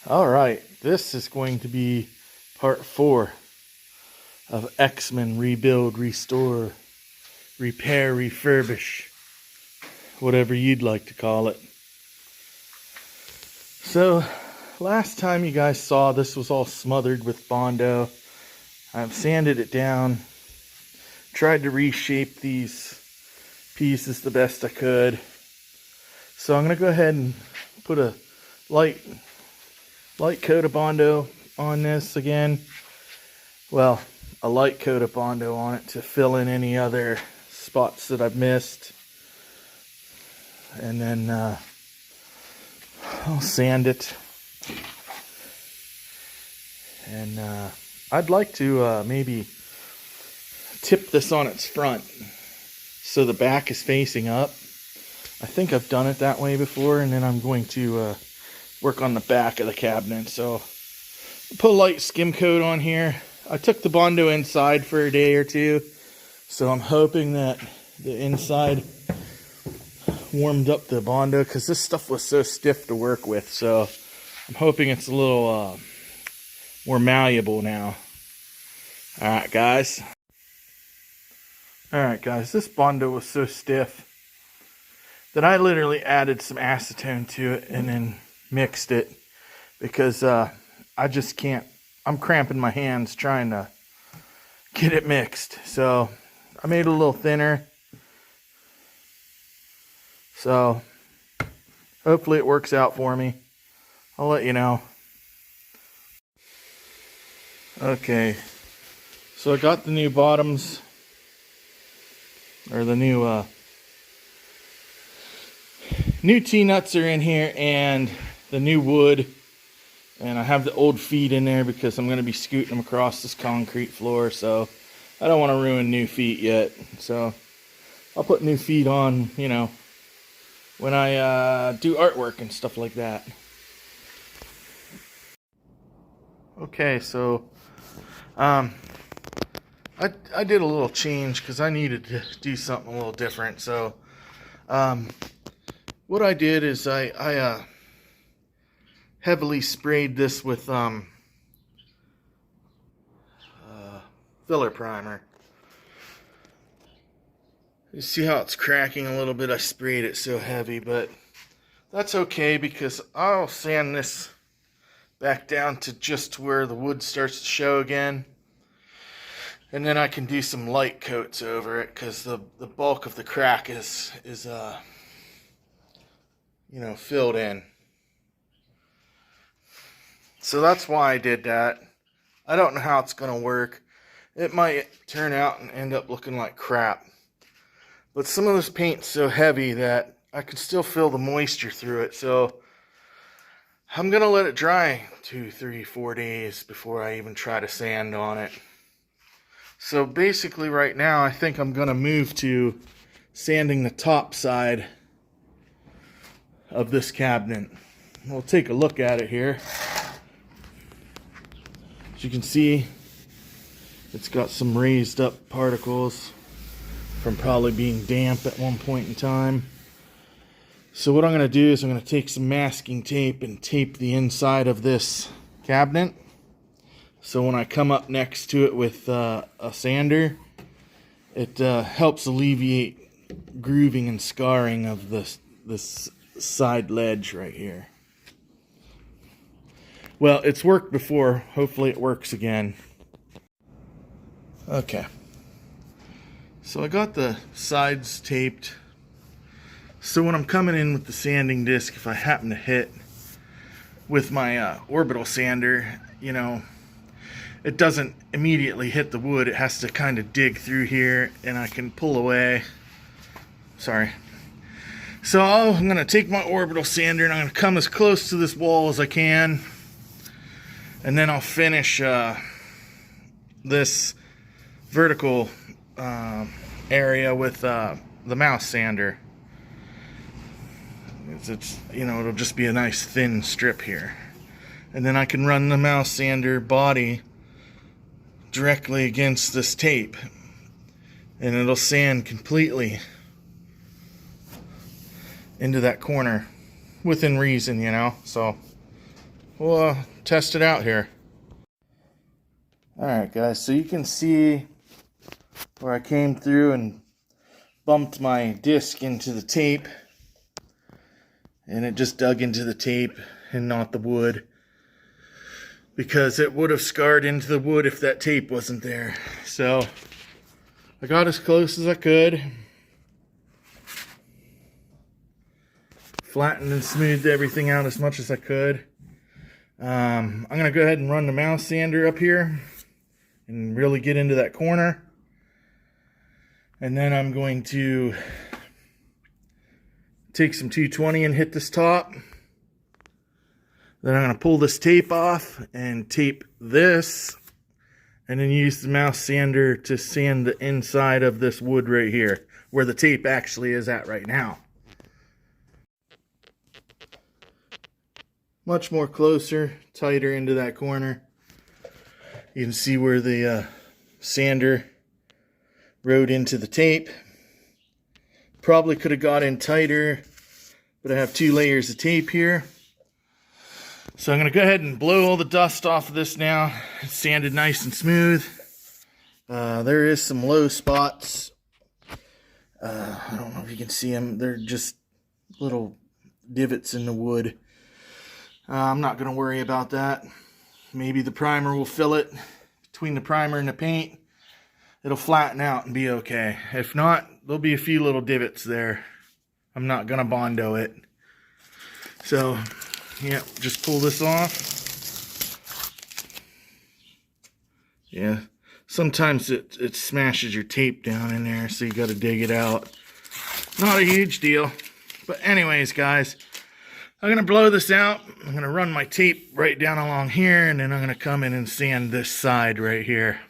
All right, this is going to be part 4 of X-Men Rebuild, Restore, Repair, Refurbish, whatever you'd like to call it. So, last time you guys saw, this was all smothered with Bondo. I've sanded it down, tried to reshape these pieces the best I could. So I'm going to go ahead and put a light coat of Bondo on this again. Well, a light coat of Bondo on it to fill in any other spots that I've missed. And then I'll sand it. And I'd like to maybe tip this on its front so the back is facing up. I think I've done it that way before, and then I'm going to work on the back of the cabinet. So I'll put a light skim coat on here. I took the Bondo inside for a day or two, so I'm hoping that the inside warmed up the Bondo, because this stuff was so stiff to work with. So I'm hoping it's a little more malleable now. Alright guys, this Bondo was so stiff that I literally added some acetone to it and then mixed it, because I just can't, I'm cramping my hands trying to get it mixed. So I made it a little thinner. So hopefully it works out for me. I'll let you know. Okay, so I got the new bottoms, or the new T-nuts are in here, and the new wood, and I have the old feet in there because I'm going to be scooting them across this concrete floor, so I don't want to ruin new feet yet. So I'll put new feet on, you know, when I do artwork and stuff like that. Okay, so I did a little change because I needed to do something a little different. So what I did is I heavily sprayed this with filler primer. You see how it's cracking a little bit? I sprayed it so heavy, but that's okay because I'll sand this back down to just where the wood starts to show again. And then I can do some light coats over it, because the bulk of the crack is you know, filled in. So that's why I did that. I don't know how it's going to work. It might turn out and end up looking like crap. But some of this paint's so heavy that I can still feel the moisture through it. So I'm going to let it dry 2, 3, 4 days before I even try to sand on it. So basically right now I think I'm going to move to sanding the top side of this cabinet. We'll take a look at it here. As you can see, it's got some raised up particles from probably being damp at one point in time. So what I'm going to do is I'm going to take some masking tape and tape the inside of this cabinet. So when I come up next to it with a sander, it helps alleviate grooving and scarring of this side ledge right here. Well, it's worked before. Hopefully it works again. Okay. So I got the sides taped. So when I'm coming in with the sanding disc, if I happen to hit with my orbital sander, you know, it doesn't immediately hit the wood. It has to kind of dig through here, and I can pull away. Sorry. So I'm going to take my orbital sander and I'm going to come as close to this wall as I can. And then I'll finish this vertical area with the mouse sander. It's, you know, it'll just be a nice thin strip here. And then I can run the mouse sander body directly against this tape, and it'll sand completely into that corner within reason, you know. So we'll test it out here. Alright guys, so you can see where I came through and bumped my disc into the tape, and it just dug into the tape and not the wood, because it would have scarred into the wood if that tape wasn't there. So I got as close as I could, flattened and smoothed everything out as much as I could. I'm going to go ahead and run the mouse sander up here and really get into that corner. And then I'm going to take some 220 and hit this top. Then I'm going to pull this tape off and tape this. And then use the mouse sander to sand the inside of this wood right here, where the tape actually is at right now. Much more closer, tighter into that corner. You can see where the sander rode into the tape. Probably could have got in tighter, but I have 2 layers of tape here. So I'm going to go ahead and blow all the dust off of this now. It's sanded nice and smooth. There is some low spots. I don't know if you can see them. They're just little divots in the wood. I'm not going to worry about that. Maybe the primer will fill it. Between the primer and the paint, it'll flatten out and be okay. If not, there'll be a few little divots there. I'm not going to Bondo it. So, yeah, just pull this off. Yeah, sometimes it smashes your tape down in there, so you got to dig it out. Not a huge deal. But anyways, guys, I'm going to blow this out. I'm going to run my tape right down along here, and then I'm going to come in and sand this side right here.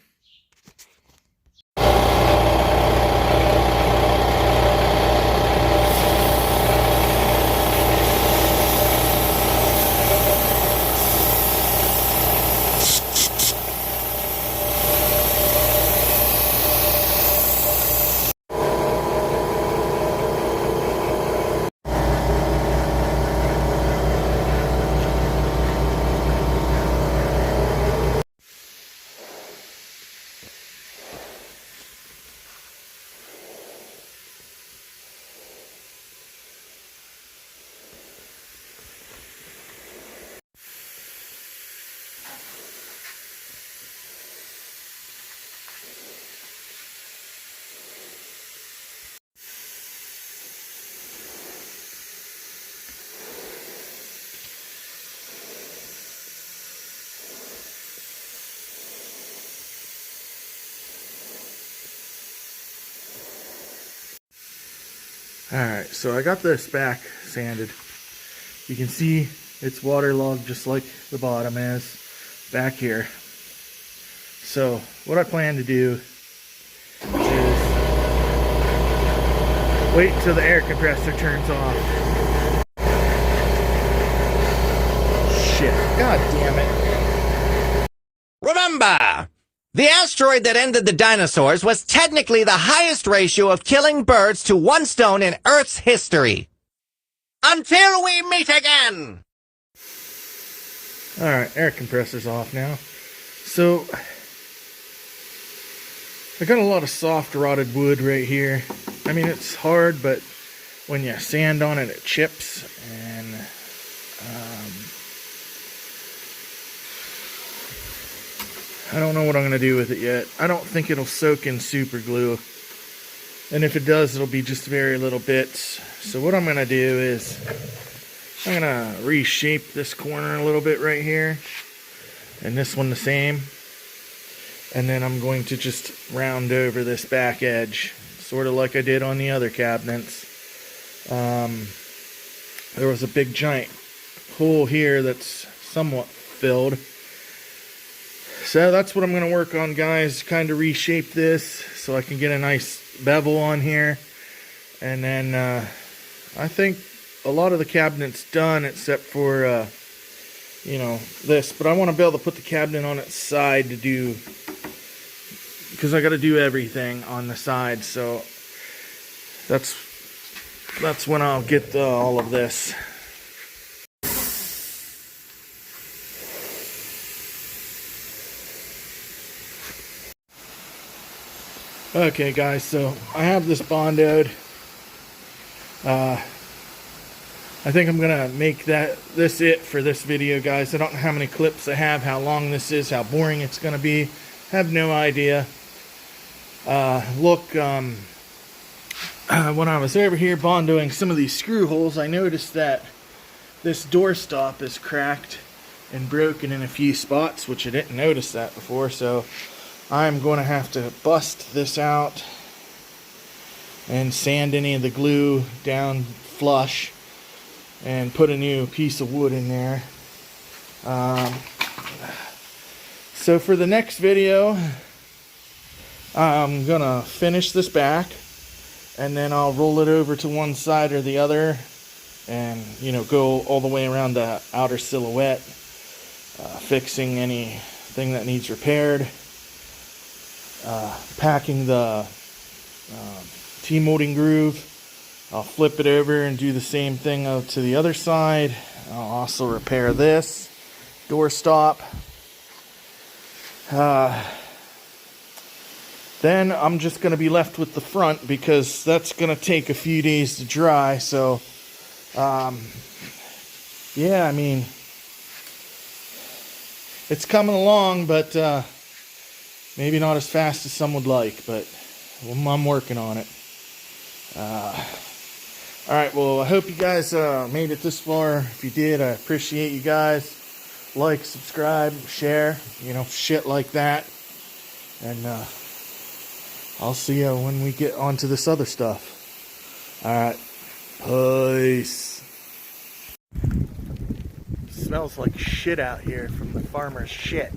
Alright, so I got this back sanded. You can see it's waterlogged just like the bottom is back here. So what I plan to do is wait until the air compressor turns off. Shit, god damn it. Remember, the asteroid that ended the dinosaurs was technically the highest ratio of killing birds to one stone in Earth's history. Until we meet again! Alright, air compressor's off now. So, I got a lot of soft rotted wood right here. I mean, it's hard, but when you sand on it, it chips. And, I don't know what I'm going to do with it yet. I don't think it'll soak in super glue. And if it does, it'll be just very little bits. So what I'm going to do is I'm going to reshape this corner a little bit right here. And this one the same. And then I'm going to just round over this back edge. Sort of like I did on the other cabinets. There was a big giant hole here that's somewhat filled. So that's what I'm going to work on, guys. Kind of reshape this so I can get a nice bevel on here. And then I think a lot of the cabinet's done except for, you know, this. But I want to be able to put the cabinet on its side to do, because I got to do everything on the side. So that's when I'll get all of this. Okay guys, so I have this Bondoed. I think I'm gonna make this it for this video, guys. I don't know how many clips I have, how long this is, how boring it's gonna be. Have no idea. Look, when I was over here bondoing some of these screw holes, I noticed that this doorstop is cracked and broken in a few spots, which I didn't notice that before, so I'm going to have to bust this out and sand any of the glue down flush and put a new piece of wood in there. So for the next video, I'm gonna finish this back and then I'll roll it over to one side or the other and, you know, go all the way around the outer silhouette, fixing anything that needs repaired, packing the T-molding groove. I'll flip it over and do the same thing to the other side. I'll also repair this doorstop. Then I'm just going to be left with the front because that's going to take a few days to dry. So, yeah, I mean, it's coming along, but maybe not as fast as some would like, but I'm working on it. Alright, well, I hope you guys made it this far. If you did, I appreciate you guys. Like, subscribe, share, you know, shit like that. And I'll see you when we get onto this other stuff. Alright, peace. Smells like shit out here from the farmer's shit.